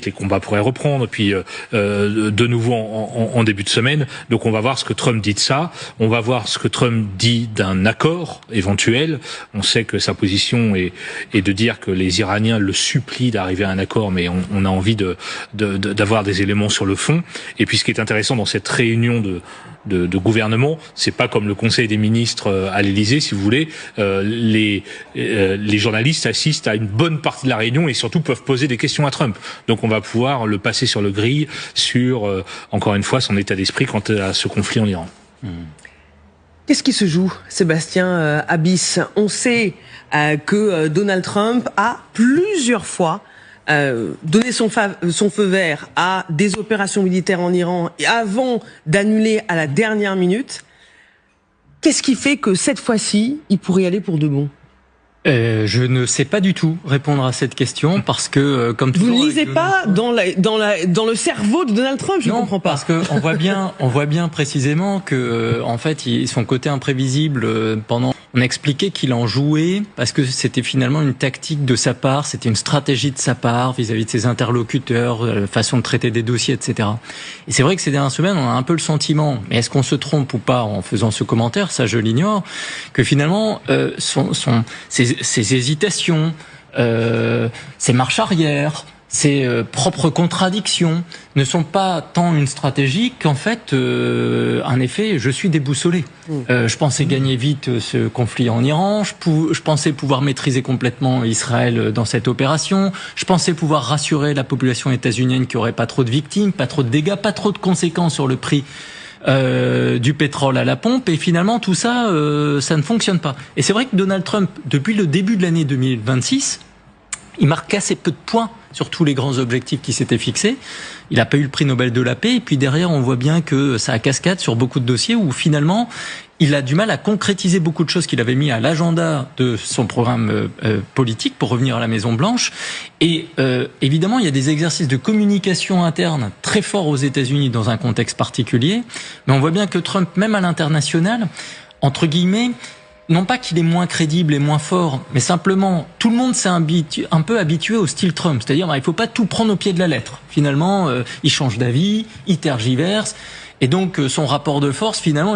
Les combats pourraient reprendre, puis de nouveau en début de semaine. Donc on va voir ce que Trump dit de ça. On va voir ce que Trump dit d'un accord éventuel. On sait que sa position est de dire que les Iraniens le supplient d'arriver à un accord, mais on a envie d'avoir des éléments sur le fond. Et puis ce qui est intéressant dans cette réunion de gouvernement, c'est pas comme le Conseil des ministres à l'Élysée, si vous voulez. Les journalistes assistent à une bonne partie de la réunion et surtout peuvent poser des questions à Trump. Donc on va pouvoir le passer sur le grill sur, encore une fois, son état d'esprit quant à ce conflit en Iran. Qu'est-ce qui se joue, Sébastien Abyss? On sait que Donald Trump a plusieurs fois donné son feu vert à des opérations militaires en Iran avant d'annuler à la dernière minute. Qu'est-ce qui fait que cette fois-ci, il pourrait y aller pour de bon? Je ne sais pas du tout répondre à cette question parce que comme toujours. Vous ne lisez pas dans le cerveau de Donald Trump, je ne comprends pas. Parce que on voit bien précisément que en fait son côté imprévisible on expliquait qu'il en jouait parce que c'était finalement une tactique de sa part, c'était une stratégie de sa part vis-à-vis de ses interlocuteurs, façon de traiter des dossiers, etc. Et c'est vrai que ces dernières semaines, on a un peu le sentiment, mais est-ce qu'on se trompe ou pas en faisant ce commentaire, ça je l'ignore, que finalement ces hésitations, ces marches arrière, ces propres contradictions ne sont pas tant une stratégie qu'en fait un effet je suis déboussolé. Je pensais gagner vite ce conflit en Iran, je pensais pouvoir maîtriser complètement Israël dans cette opération, je pensais pouvoir rassurer la population états-unienne qu'il n'y aurait pas trop de victimes, pas trop de dégâts, pas trop de conséquences sur le prix du pétrole à la pompe, et finalement tout ça, ça ne fonctionne pas. Et c'est vrai que Donald Trump, depuis le début de l'année 2026, il marque assez peu de points sur tous les grands objectifs qui s'étaient fixés. Il n'a pas eu le prix Nobel de la paix, et puis derrière on voit bien que ça a cascade sur beaucoup de dossiers où finalement il a du mal à concrétiser beaucoup de choses qu'il avait mis à l'agenda de son programme politique pour revenir à la Maison Blanche. Et évidemment, il y a des exercices de communication interne très forts aux États-Unis dans un contexte particulier. Mais on voit bien que Trump, même à l'international, entre guillemets, non pas qu'il est moins crédible et moins fort, mais simplement tout le monde s'est un peu habitué au style Trump. C'est-à-dire, il ne faut pas tout prendre au pied de la lettre. Finalement, il change d'avis, il tergiverse, et donc son rapport de force, finalement,